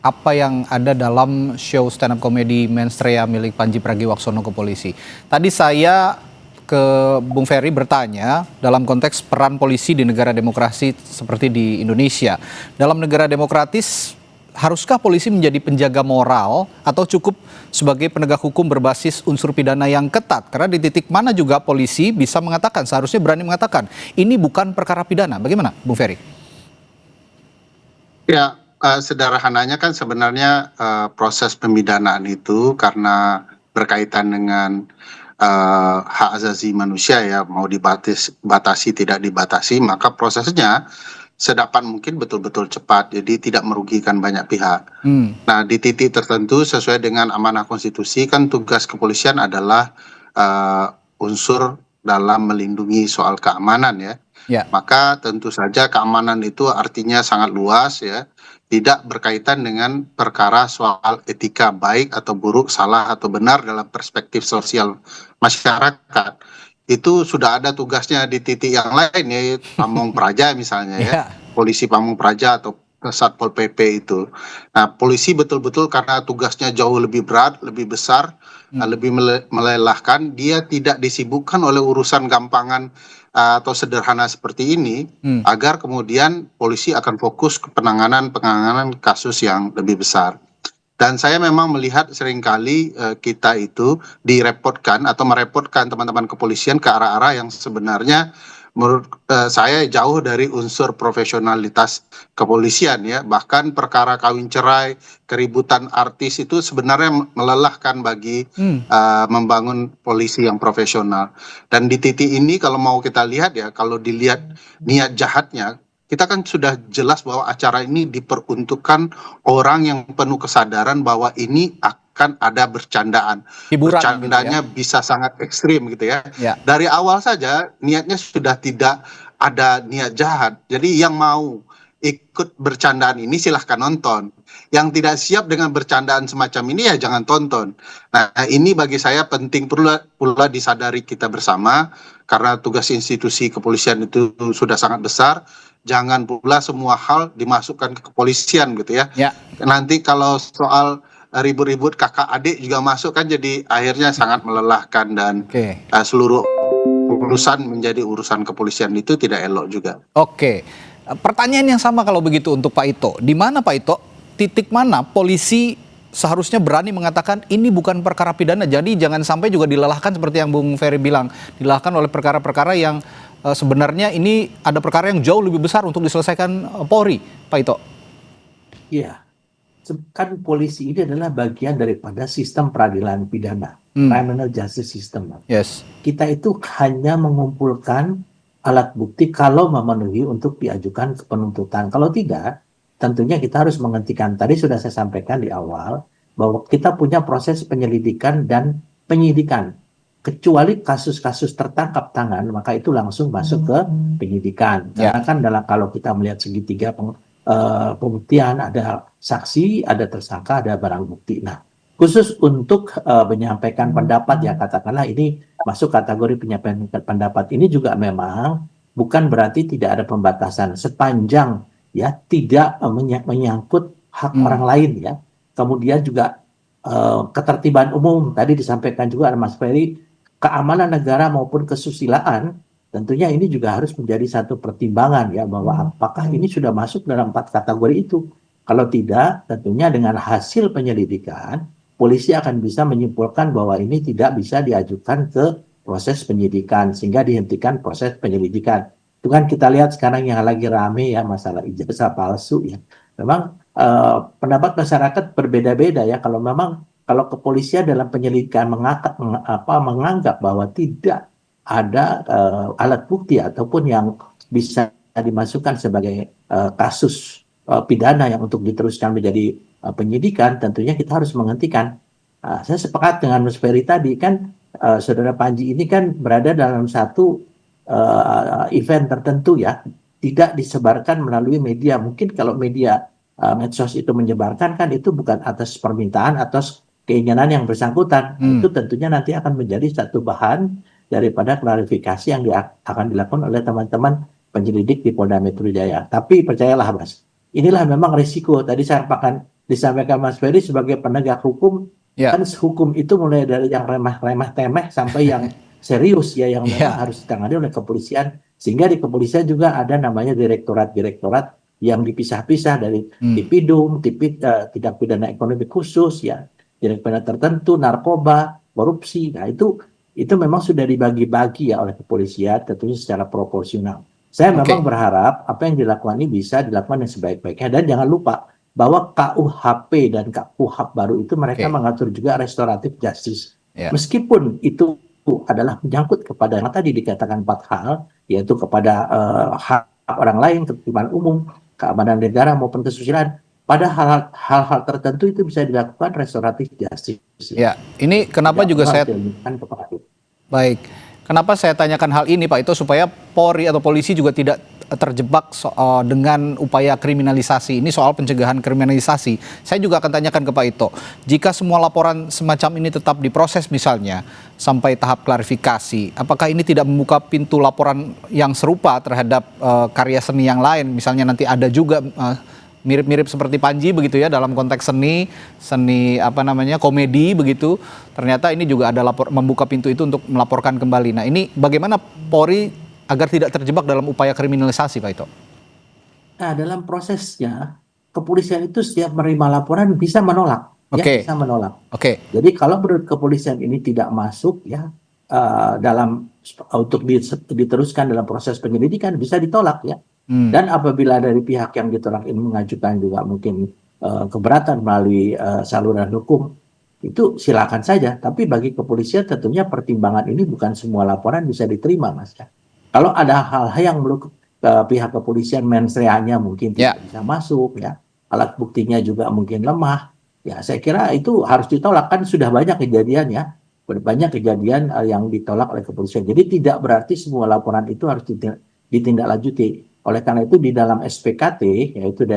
apa yang ada dalam show stand up comedy Menstrea milik Panji Pragiwaksono ke polisi. Tadi saya ke Bung Ferry bertanya dalam konteks peran polisi di negara demokrasi seperti di Indonesia. Dalam negara demokratis, haruskah polisi menjadi penjaga moral atau cukup sebagai penegak hukum berbasis unsur pidana yang ketat? Karena di titik mana juga polisi bisa mengatakan, seharusnya berani mengatakan, ini bukan perkara pidana. Bagaimana, Bung Ferry? Ya, sederhananya kan sebenarnya proses pemidanaan itu karena berkaitan dengan hak asasi manusia ya, mau dibatasi tidak dibatasi, maka prosesnya sedapat mungkin betul-betul cepat, jadi tidak merugikan banyak pihak. Nah, di titik tertentu sesuai dengan amanah konstitusi kan tugas kepolisian adalah unsur dalam melindungi soal keamanan ya. Maka tentu saja keamanan itu artinya sangat luas ya, tidak berkaitan dengan perkara soal etika baik atau buruk, salah atau benar dalam perspektif sosial masyarakat. Itu sudah ada tugasnya di titik yang lain ya, Pamong Praja misalnya ya, polisi Pamong Praja atau Satpol PP itu. Nah, polisi betul-betul karena tugasnya jauh lebih berat, lebih besar, lebih melelahkan, dia tidak disibukkan oleh urusan gampangan atau sederhana seperti ini, agar kemudian polisi akan fokus ke penanganan kasus yang lebih besar. Dan saya memang melihat seringkali kita itu direpotkan atau merepotkan teman-teman kepolisian ke arah-arah yang sebenarnya menurut saya jauh dari unsur profesionalitas kepolisian ya. Bahkan perkara kawin cerai, keributan artis itu sebenarnya melelahkan bagi membangun polisi yang profesional. Dan di titik ini kalau mau kita lihat ya, kalau dilihat niat jahatnya, kita kan sudah jelas bahwa acara ini diperuntukkan orang yang penuh kesadaran bahwa ini akan ada bercandaan. Hiburan Bercandanya gitu ya. bisa sangat ekstrim gitu ya. Ya. Dari awal saja niatnya sudah tidak ada niat jahat. Jadi yang mau ikut bercandaan ini silahkan nonton. Yang tidak siap dengan bercandaan semacam ini ya jangan tonton. Nah, ini bagi saya penting pula disadari kita bersama, karena tugas institusi kepolisian itu sudah sangat besar. Jangan pula semua hal dimasukkan ke kepolisian gitu ya. Nanti kalau soal ribut-ribut kakak adik juga masuk kan, jadi akhirnya sangat melelahkan dan seluruh urusan menjadi urusan kepolisian itu tidak elok juga. Oke, pertanyaan yang sama kalau begitu untuk Pak Ito. Di mana Pak Ito, titik mana polisi seharusnya berani mengatakan ini bukan perkara pidana, jadi jangan sampai juga dilelahkan seperti yang Bung Ferry bilang, dilelahkan oleh perkara-perkara yang sebenarnya ini ada perkara yang jauh lebih besar untuk diselesaikan Polri, Pak Ito. Iya, kan polisi ini adalah bagian daripada sistem peradilan pidana, criminal justice system. Yes. Kita itu hanya mengumpulkan alat bukti kalau memenuhi untuk diajukan ke penuntutan. Kalau tidak, tentunya kita harus menghentikan. Tadi sudah saya sampaikan di awal bahwa kita punya proses penyelidikan dan penyidikan. Kecuali kasus-kasus tertangkap tangan, maka itu langsung masuk ke penyidikan. Karena kan kalau kita melihat segitiga pembuktian, ada saksi, ada tersangka, ada barang bukti. Nah, khusus untuk menyampaikan pendapat ya, katakanlah ini masuk kategori penyampaian pendapat, ini juga memang bukan berarti tidak ada pembatasan sepanjang ya tidak menyangkut hak orang lain ya. Kemudian juga ketertiban umum, tadi disampaikan juga ada Mas Ferry, keamanan negara maupun kesusilaan, tentunya ini juga harus menjadi satu pertimbangan ya, bahwa apakah ini sudah masuk dalam 4 kategori itu. Kalau tidak, tentunya dengan hasil penyelidikan, polisi akan bisa menyimpulkan bahwa ini tidak bisa diajukan ke proses penyidikan, sehingga dihentikan proses penyelidikan. Itu kan kita lihat sekarang yang lagi rame ya, masalah ijazah palsu ya. Memang pendapat masyarakat berbeda-beda ya. Kalau kepolisian dalam penyelidikan menganggap bahwa tidak ada alat bukti ataupun yang bisa dimasukkan sebagai kasus pidana yang untuk diteruskan menjadi penyidikan, tentunya kita harus menghentikan. Saya sepakat dengan Mas Ferry tadi kan, Saudara Panji ini kan berada dalam satu event tertentu ya, tidak disebarkan melalui media. Mungkin kalau media medsos itu menyebarkan kan itu bukan atas permintaan, atas keinginan yang bersangkutan. Itu tentunya nanti akan menjadi satu bahan daripada klarifikasi yang akan dilakukan oleh teman-teman penyelidik di Polda Metro Jaya. Tapi percayalah Mas, inilah memang risiko. Tadi saya disampaikan Mas Ferry sebagai penegak hukum, kan hukum itu mulai dari yang remeh-remeh temeh sampai yang serius ya, yang memang harus ditangani oleh kepolisian. Sehingga di kepolisian juga ada namanya direktorat-direktorat yang dipisah-pisah dari Tipidum, tindak pidana ekonomi khusus ya, tindak pidana tertentu, narkoba, korupsi. Nah itu memang sudah dibagi-bagi ya oleh kepolisian, tentunya secara proporsional. Saya memang berharap apa yang dilakukan ini bisa dilakukan yang sebaik-baiknya. Dan jangan lupa bahwa KUHP dan KUHP baru itu mereka mengatur juga restoratif justice. Meskipun itu adalah menyangkut kepada yang tadi dikatakan 4 hal, yaitu kepada hak orang lain, ketertiban umum, keamanan negara maupun kesusilaan. Pada hal-hal tertentu itu bisa dilakukan restoratif justice. Ya, ini kenapa juga saya baik. Kenapa saya tanyakan hal ini Pak Ito, supaya Polri atau polisi juga tidak terjebak dengan upaya kriminalisasi. Ini soal pencegahan kriminalisasi. Saya juga akan tanyakan ke Pak Ito, jika semua laporan semacam ini tetap diproses misalnya sampai tahap klarifikasi, apakah ini tidak membuka pintu laporan yang serupa terhadap karya seni yang lain? Misalnya nanti ada juga mirip-mirip seperti Panji begitu ya, dalam konteks seni komedi begitu, ternyata ini juga ada membuka pintu itu untuk melaporkan kembali. Nah ini bagaimana Polri agar tidak terjebak dalam upaya kriminalisasi Pak Ito? Nah dalam prosesnya kepolisian itu setiap menerima laporan bisa menolak, bisa menolak. Jadi kalau menurut kepolisian ini tidak masuk ya dalam untuk diteruskan dalam proses penyelidikan bisa ditolak ya. Dan apabila dari pihak yang ditolak ini mengajukan juga mungkin keberatan melalui saluran hukum, itu silakan saja. Tapi bagi kepolisian tentunya pertimbangan ini bukan semua laporan bisa diterima, Mas. Kalau ada hal-hal yang pihak kepolisian mens rea-nya mungkin tidak bisa masuk ya, alat buktinya juga mungkin lemah, ya saya kira itu harus ditolak. Kan sudah banyak kejadian ya, banyak kejadian yang ditolak oleh kepolisian. Jadi tidak berarti semua laporan itu harus ditindaklanjuti. Oleh karena itu di dalam SPKT, yaitu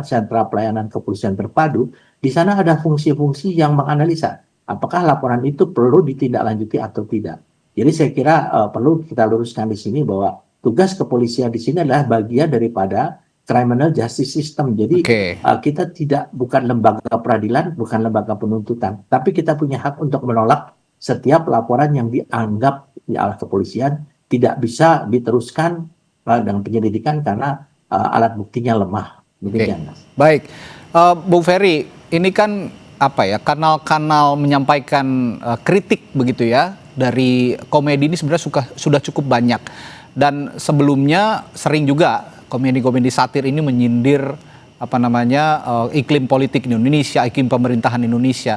Sentra Pelayanan Kepolisian Terpadu, di sana ada fungsi-fungsi yang menganalisa apakah laporan itu perlu ditindaklanjuti atau tidak. Jadi saya kira perlu kita luruskan di sini bahwa tugas kepolisian di sini adalah bagian daripada criminal justice system. Jadi kita bukan lembaga peradilan, bukan lembaga penuntutan, tapi kita punya hak untuk menolak setiap laporan yang dianggap oleh kepolisian tidak bisa diteruskan dengan penyelidikan karena alat buktinya lemah. Demikian, Mas. Baik, Bung Ferry, ini kan kanal-kanal menyampaikan kritik begitu ya dari komedi ini sebenarnya sudah cukup banyak, dan sebelumnya sering juga komedi-komedi satir ini menyindir iklim politik di Indonesia, iklim pemerintahan Indonesia.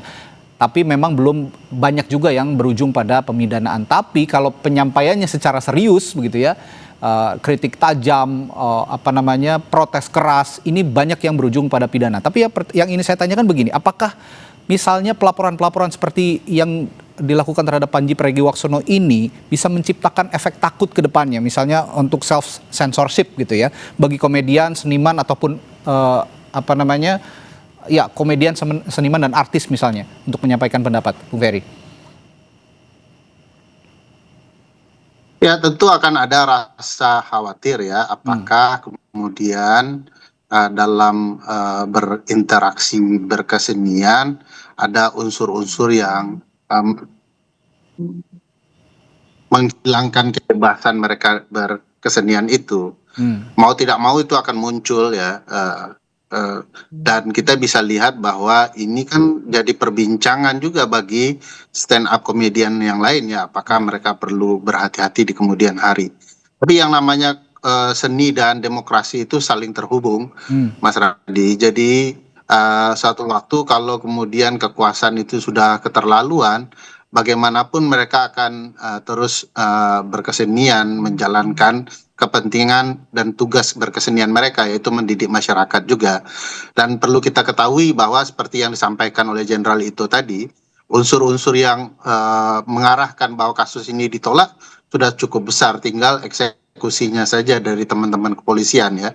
Tapi memang belum banyak juga yang berujung pada pemidanaan. Tapi kalau penyampaiannya secara serius begitu ya, kritik tajam, protes keras, ini banyak yang berujung pada pidana. Tapi yang ini saya tanyakan begini, apakah misalnya pelaporan-pelaporan seperti yang dilakukan terhadap Pandji Pragiwaksono ini bisa menciptakan efek takut ke depannya, misalnya untuk self censorship gitu ya, bagi komedian, seniman ataupun komedian, seniman dan artis misalnya untuk menyampaikan pendapat, Bung Ferry? Ya tentu akan ada rasa khawatir ya, apakah kemudian dalam berinteraksi berkesenian ada unsur-unsur yang menghilangkan kebebasan mereka berkesenian itu. Mau tidak mau itu akan muncul ya, dan kita bisa lihat bahwa ini kan jadi perbincangan juga bagi stand up komedian yang lain ya, apakah mereka perlu berhati-hati di kemudian hari. Tapi yang namanya seni dan demokrasi itu saling terhubung, Mas Radi. Jadi suatu waktu kalau kemudian kekuasaan itu sudah keterlaluan, bagaimanapun mereka akan terus berkesenian, menjalankan kepentingan dan tugas berkesenian mereka, yaitu mendidik masyarakat juga. Dan perlu kita ketahui bahwa seperti yang disampaikan oleh Jenderal Ito tadi, unsur-unsur yang mengarahkan bahwa kasus ini ditolak sudah cukup besar, tinggal eksekusinya saja dari teman-teman kepolisian ya.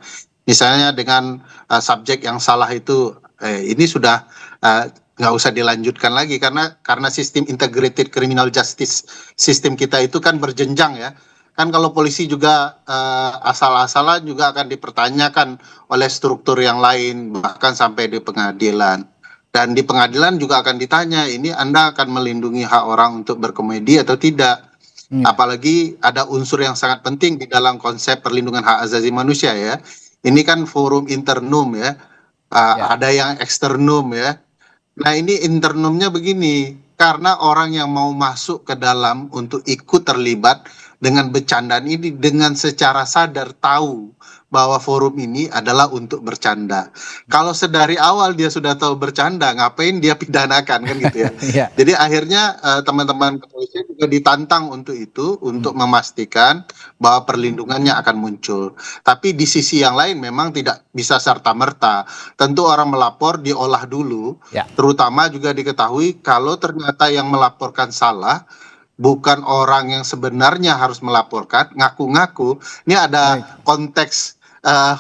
Misalnya dengan subjek yang salah itu, ini sudah nggak usah dilanjutkan lagi karena sistem integrated criminal justice sistem kita itu kan berjenjang ya. Kan kalau polisi juga asal-asalan juga akan dipertanyakan oleh struktur yang lain, bahkan sampai di pengadilan. Dan di pengadilan juga akan ditanya, ini Anda akan melindungi hak orang untuk berkomedi atau tidak? Apalagi ada unsur yang sangat penting di dalam konsep perlindungan hak asasi manusia ya. Ini kan forum internum ya, ada yang eksternum ya. Nah ini internumnya begini, karena orang yang mau masuk ke dalam untuk ikut terlibat dengan bercandaan ini dengan secara sadar tahu bahwa forum ini adalah untuk bercanda. Kalau sedari awal dia sudah tahu bercanda, ngapain dia pidanakan kan gitu ya. Jadi akhirnya teman-teman kepolisian juga ditantang untuk itu, untuk memastikan bahwa perlindungannya akan muncul. Tapi di sisi yang lain memang tidak bisa serta-merta. Tentu orang melapor diolah dulu, terutama juga diketahui kalau ternyata yang melaporkan salah, bukan orang yang sebenarnya harus melaporkan, ngaku-ngaku. Ini ada konteks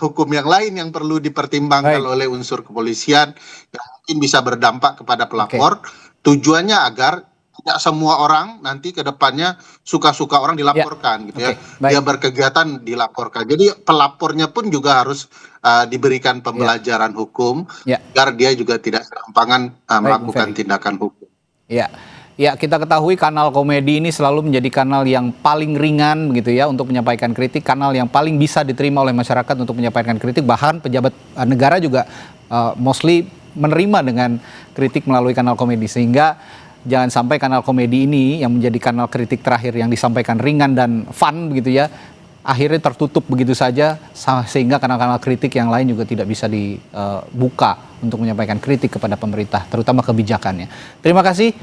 hukum yang lain yang perlu dipertimbangkan oleh unsur kepolisian yang mungkin bisa berdampak kepada pelapor. Tujuannya agar tidak semua orang nanti ke depannya suka-suka orang dilaporkan gitu ya. Dia berkegiatan dilaporkan. Jadi pelapornya pun juga harus diberikan pembelajaran hukum agar dia juga tidak serampangan melakukan tindakan hukum. Ya, kita ketahui kanal komedi ini selalu menjadi kanal yang paling ringan gitu ya untuk menyampaikan kritik, kanal yang paling bisa diterima oleh masyarakat untuk menyampaikan kritik, bahkan pejabat negara juga mostly menerima dengan kritik melalui kanal komedi. Sehingga jangan sampai kanal komedi ini yang menjadi kanal kritik terakhir yang disampaikan ringan dan fun begitu ya, akhirnya tertutup begitu saja sehingga kanal-kanal kritik yang lain juga tidak bisa dibuka untuk menyampaikan kritik kepada pemerintah, terutama kebijakannya. Terima kasih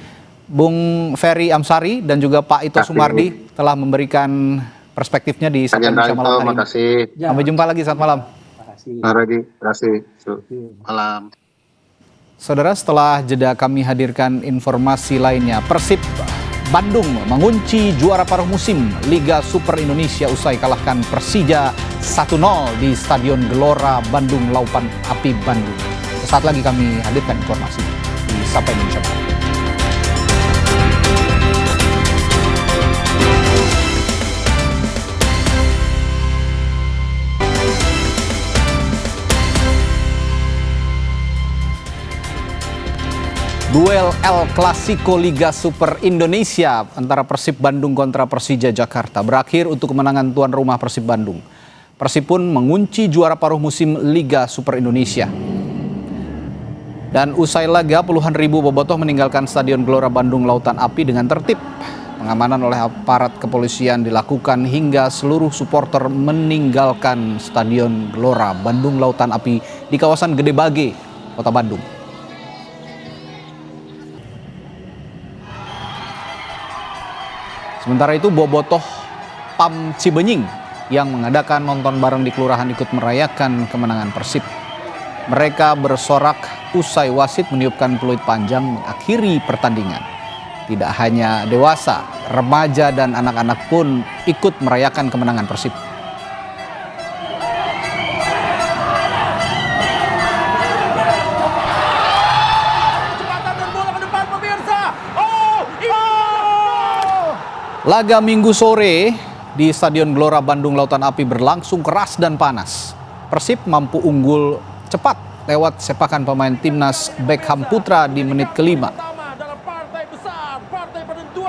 Bung Ferry Amsari dan juga Pak Ito Sumardi telah memberikan perspektifnya di Sapa Indonesia Malam hari ini. Sampai jumpa lagi, selamat malam. Terima kasih. Malam. Saudara, setelah jeda kami hadirkan informasi lainnya. Persib Bandung mengunci juara paruh musim Liga Super Indonesia usai kalahkan Persija 1-0 di Stadion Gelora Bandung Lautan Api Bandung. Sesaat lagi kami hadirkan informasi di Sapa Indonesia. Duel El Clasico Liga Super Indonesia antara Persib Bandung kontra Persija Jakarta berakhir untuk kemenangan tuan rumah Persib Bandung. Persib pun mengunci juara paruh musim Liga Super Indonesia. Dan usai laga, puluhan ribu bobotoh meninggalkan Stadion Gelora Bandung Lautan Api dengan tertib. Pengamanan oleh aparat kepolisian dilakukan hingga seluruh supporter meninggalkan Stadion Gelora Bandung Lautan Api di kawasan Gede Bage, Kota Bandung. Sementara itu bobotoh PAM Cibenying yang mengadakan nonton bareng di kelurahan ikut merayakan kemenangan Persib. Mereka bersorak usai wasit meniupkan peluit panjang mengakhiri pertandingan. Tidak hanya dewasa, remaja dan anak-anak pun ikut merayakan kemenangan Persib. Laga Minggu sore di Stadion Gelora Bandung Lautan Api berlangsung keras dan panas. Persib mampu unggul cepat lewat sepakan pemain timnas Beckham Putra di menit ke-5.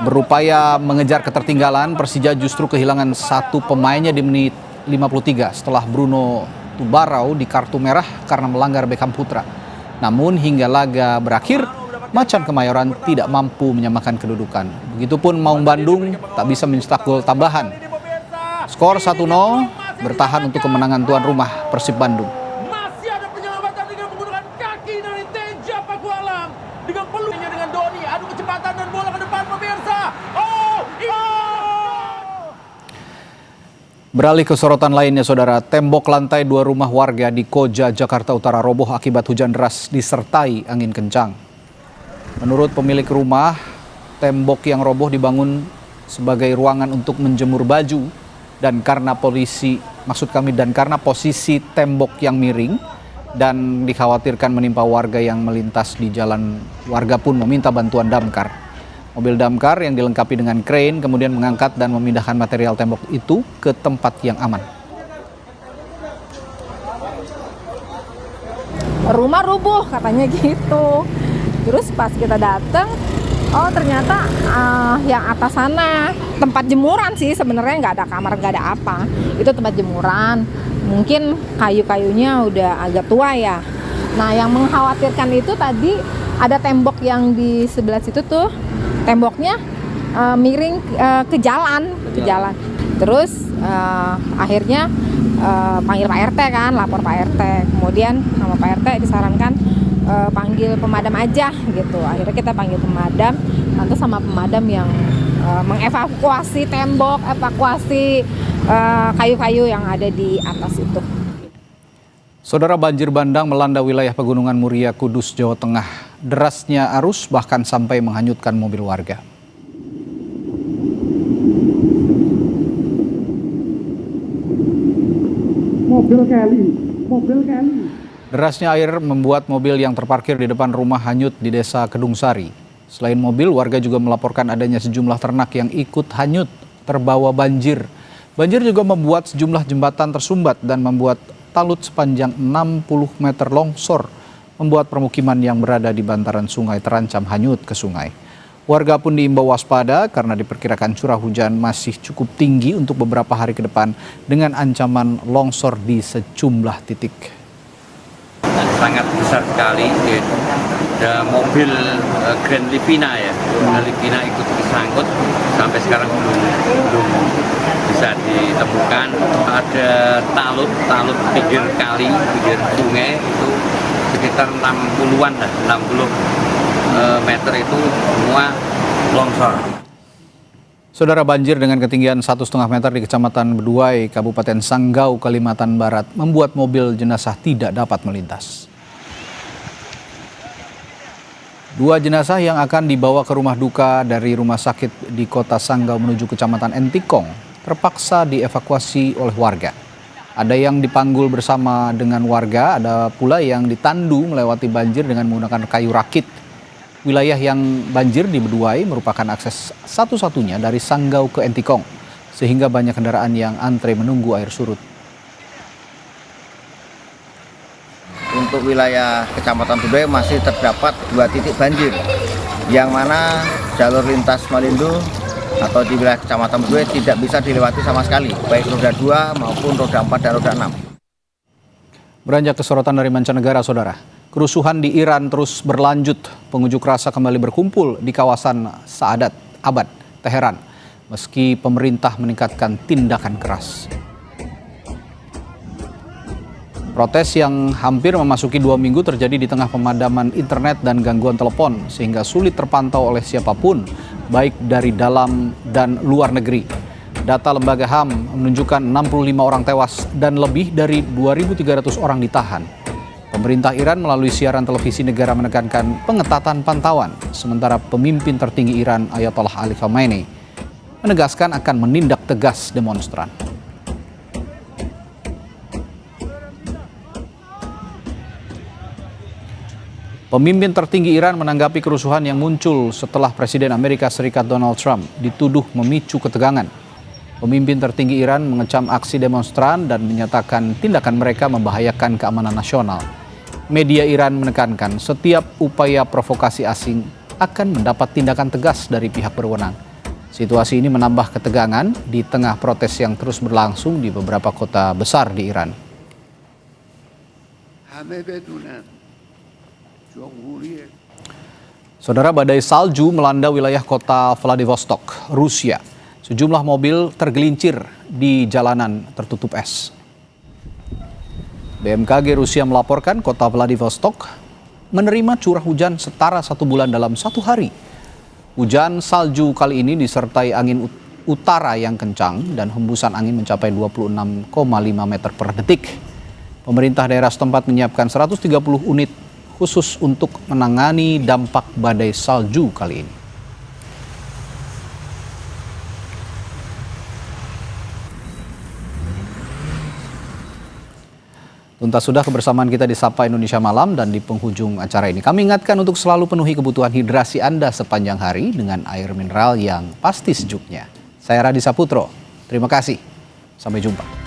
Berupaya mengejar ketertinggalan, Persija justru kehilangan satu pemainnya di menit 53 setelah Bruno Tubarau di kartu merah karena melanggar Beckham Putra. Namun hingga laga berakhir, Macan Kemayoran tidak mampu menyamakan kedudukan. Begitupun Maung Bandung tak bisa mencetak gol tambahan. Skor 1-0 bertahan untuk kemenangan tuan rumah Persib Bandung. Masih ada penyelamatan dengan menggunakan kaki dari Teja Pakualam. Dengan peluangnya dengan Doni, adu kecepatan dan bola ke depan pemirsa. Beralih ke sorotan lainnya, saudara, tembok lantai 2 rumah warga di Koja, Jakarta Utara roboh akibat hujan deras disertai angin kencang. Menurut pemilik rumah, tembok yang roboh dibangun sebagai ruangan untuk menjemur baju dan karena posisi tembok yang miring dan dikhawatirkan menimpa warga yang melintas di jalan, warga pun meminta bantuan damkar. Mobil damkar yang dilengkapi dengan krain kemudian mengangkat dan memindahkan material tembok itu ke tempat yang aman. Rumah rubuh katanya gitu. Terus pas kita datang, oh ternyata yang atas sana tempat jemuran sih, sebenarnya nggak ada kamar, nggak ada apa. Itu tempat jemuran. Mungkin kayu-kayunya udah agak tua ya. Nah yang mengkhawatirkan itu tadi ada tembok yang di sebelah situ tuh, temboknya miring ke jalan. Terus akhirnya panggil Pak RT kan, lapor Pak RT. Kemudian sama Pak RT disarankan panggil pemadam aja gitu. Akhirnya kita panggil pemadam, tentu sama pemadam yang mengevakuasi tembok, evakuasi kayu-kayu yang ada di atas itu. Saudara, banjir bandang melanda wilayah Pegunungan Muria, Kudus, Jawa Tengah. Derasnya arus bahkan sampai menghanyutkan mobil warga. Mobil Kelly. Derasnya air membuat mobil yang terparkir di depan rumah hanyut di Desa Kedung Sari. Selain mobil, warga juga melaporkan adanya sejumlah ternak yang ikut hanyut terbawa banjir. Banjir juga membuat sejumlah jembatan tersumbat dan membuat talut sepanjang 60 meter longsor, membuat permukiman yang berada di bantaran sungai terancam hanyut ke sungai. Warga pun diimbau waspada karena diperkirakan curah hujan masih cukup tinggi untuk beberapa hari ke depan dengan ancaman longsor di sejumlah titik. Sangat besar sekali, ada mobil Grand Livina ya, Filipina ikut disangkut, sampai sekarang belum bisa ditemukan. Ada talut pinggir kali, pinggir sungai itu sekitar 60-an lah, 60 meter itu semua longsor. Saudara, banjir dengan ketinggian 1,5 meter di Kecamatan Beduai, Kabupaten Sanggau, Kalimantan Barat membuat mobil jenazah tidak dapat melintas. 2 jenazah yang akan dibawa ke rumah duka dari rumah sakit di Kota Sanggau menuju Kecamatan Entikong terpaksa dievakuasi oleh warga. Ada yang dipanggul bersama dengan warga, ada pula yang ditandu melewati banjir dengan menggunakan kayu rakit. Wilayah yang banjir di Beduai merupakan akses satu-satunya dari Sanggau ke Entikong, sehingga banyak kendaraan yang antre menunggu air surut. Untuk wilayah Kecamatan Beduai masih terdapat 2 titik banjir, yang mana jalur lintas Malindo atau di wilayah Kecamatan Beduai tidak bisa dilewati sama sekali, baik roda 2 maupun roda 4 dan roda 6. Beranjak ke sorotan dari mancanegara, saudara. Kerusuhan di Iran terus berlanjut. Pengunjuk rasa kembali berkumpul di kawasan Saadat Abad, Teheran, meski pemerintah meningkatkan tindakan keras. Protes yang hampir memasuki 2 minggu terjadi di tengah pemadaman internet dan gangguan telepon, sehingga sulit terpantau oleh siapapun, baik dari dalam dan luar negeri. Data lembaga HAM menunjukkan 65 orang tewas dan lebih dari 2.300 orang ditahan. Pemerintah Iran melalui siaran televisi negara menekankan pengetatan pantauan, sementara pemimpin tertinggi Iran Ayatollah Ali Khamenei menegaskan akan menindak tegas demonstran. Pemimpin tertinggi Iran menanggapi kerusuhan yang muncul setelah Presiden Amerika Serikat Donald Trump dituduh memicu ketegangan. Pemimpin tertinggi Iran mengecam aksi demonstran dan menyatakan tindakan mereka membahayakan keamanan nasional. Media Iran menekankan setiap upaya provokasi asing akan mendapat tindakan tegas dari pihak berwenang. Situasi ini menambah ketegangan di tengah protes yang terus berlangsung di beberapa kota besar di Iran. Saudara, badai salju melanda wilayah kota Vladivostok, Rusia. Sejumlah mobil tergelincir di jalanan tertutup es. BMKG Rusia melaporkan kota Vladivostok menerima curah hujan setara 1 bulan dalam 1 hari. Hujan salju kali ini disertai angin utara yang kencang dan hembusan angin mencapai 26,5 meter per detik. Pemerintah daerah setempat menyiapkan 130 unit khusus untuk menangani dampak badai salju kali ini. Tuntas sudah kebersamaan kita di Sapa Indonesia Malam, dan di penghujung acara ini kami ingatkan untuk selalu penuhi kebutuhan hidrasi Anda sepanjang hari dengan air mineral yang pasti sejuknya. Saya Radi Saputro, terima kasih. Sampai jumpa.